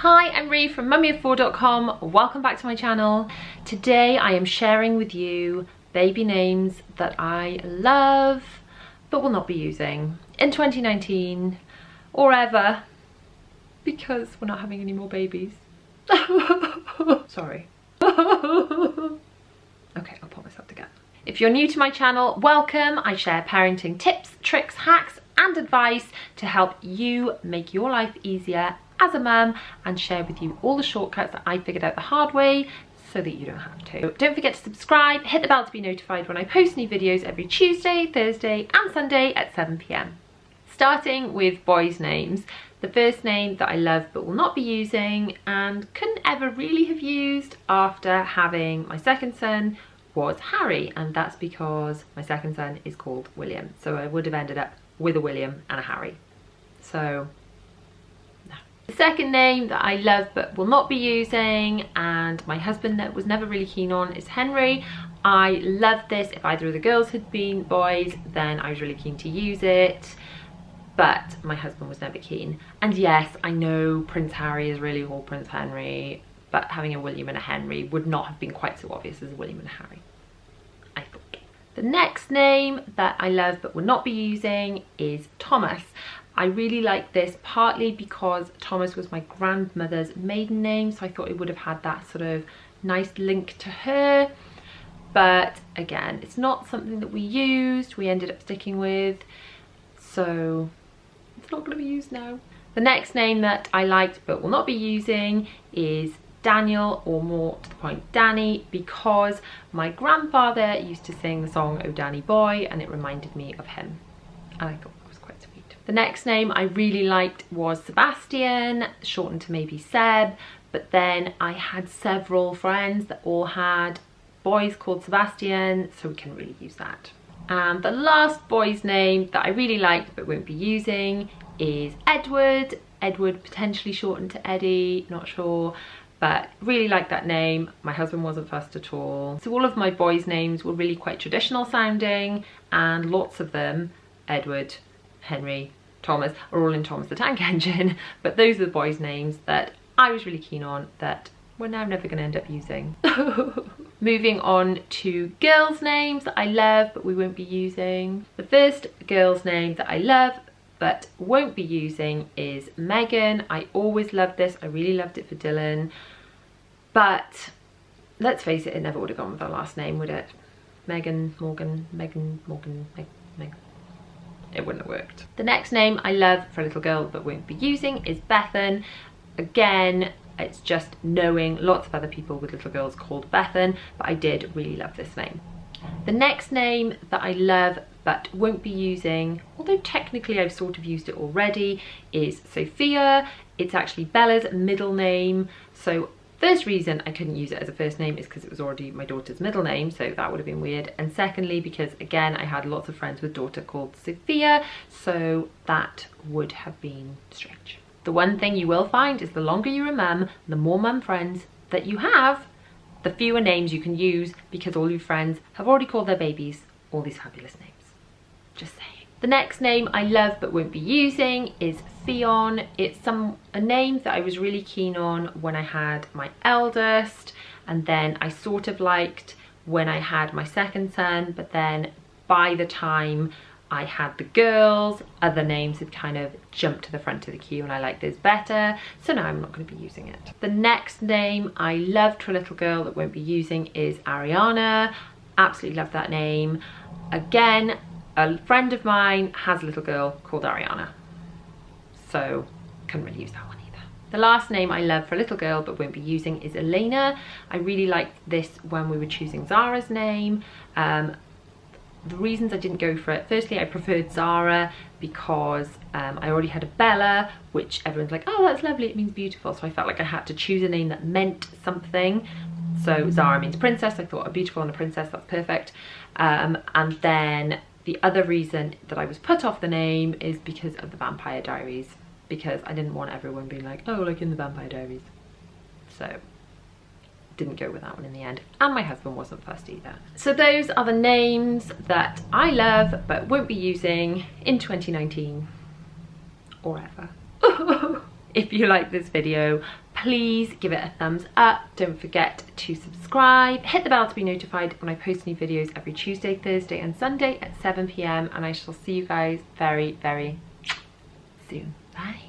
Hi, I'm Ree from mummyof4.com. Welcome back to my channel. Today I am sharing with you baby names that I love but will not be using in 2019 or ever because we're not having any more babies. Sorry. Okay, I'll put myself together. If you're new to my channel, welcome. I share parenting tips, tricks, hacks and advice to help you make your life easier as a mum and share with you all the shortcuts that I figured out the hard way so that you don't have to. Don't forget to subscribe, hit the bell to be notified when I post new videos every Tuesday, Thursday and Sunday at 7 PM. Starting with boys' names, the first name that I love but will not be using and couldn't ever really have used after having my second son was Harry, and that's because my second son is called William, so I would have ended up with a William and a Harry. So no. The second name that I love but will not be using and my husband was never really keen on is Henry. I love this. If either of the girls had been boys then I was really keen to use it, but my husband was never keen. And yes, I know Prince Harry is really called Prince Henry, but having a William and a Henry would not have been quite so obvious as a William and a Harry, I thought. The next name that I love but will not be using is Thomas. I really like this partly because Thomas was my grandmother's maiden name, so I thought it would have had that sort of nice link to her. But again, it's not something that we used, we ended up sticking with, so it's not going to be used now. The next name that I liked but will not be using is Daniel, or more to the point Danny, because my grandfather used to sing the song Oh Danny Boy and it reminded me of him and I thought it was quite sweet. The next name I really liked was Sebastian, shortened to maybe Seb, but then I had several friends that all had boys called Sebastian, so we couldn't really use that. And the last boy's name that I really liked but won't be using is Edward. Edward, potentially shortened to Eddie, not sure, but really like that name. My husband wasn't fussed at all. So all of my boys' names were really quite traditional sounding, and lots of them, Edward, Henry, Thomas, are all in Thomas the Tank Engine, but those are the boys' names that I was really keen on that we're now never going to end up using. Moving on to girls' names that I love but we won't be using. The first girl's name that I love but won't be using is Megan. I always loved this. I really loved it for Dylan, but let's face it, it never would have gone with our last name, would it? Megan, Morgan, Megan, Morgan, Meg. It wouldn't have worked. The next name I love for a little girl but won't be using is Bethan. Again, it's just knowing lots of other people with little girls called Bethan, but I did really love this name. The next name that I love but won't be using, although technically I've sort of used it already, is Sofia. It's actually Bella's middle name. So first reason I couldn't use it as a first name is because it was already my daughter's middle name, so that would have been weird. And secondly, because again, I had lots of friends with daughter called Sofia, so that would have been strange. The one thing you will find is the longer you're a mum, the more mum friends that you have, the fewer names you can use because all your friends have already called their babies all these fabulous names. Just saying. The next name I love but won't be using is Ffion. It's a name that I was really keen on when I had my eldest, and then I sort of liked when I had my second son, but then by the time I had the girls, other names had kind of jumped to the front of the queue and I like those better, so now I'm not going to be using it. The next name I loved for a little girl that won't be using is Arianna. Absolutely love that name. Again, a friend of mine has a little girl called Arianna, so couldn't really use that one either. The last name I love for a little girl but won't be using is Elena. I really liked this when we were choosing Zara's name. The reasons I didn't go for it, firstly I preferred Zara because I already had a Bella, which everyone's like, oh that's lovely, it means beautiful, so I felt like I had to choose a name that meant something. So Zara means princess, I thought a beautiful and a princess, that's perfect. And then the other reason that I was put off the name is because of the Vampire Diaries, because I didn't want everyone being like, oh like in the Vampire Diaries. So didn't go with that one in the end, and my husband wasn't fussed either. So those are the names that I love but won't be using in 2019 or ever. If you like this video, please give it a thumbs up. Don't forget to subscribe, hit the bell to be notified when I post new videos every Tuesday, Thursday and Sunday at 7 p.m, and I shall see you guys very, very soon. Bye.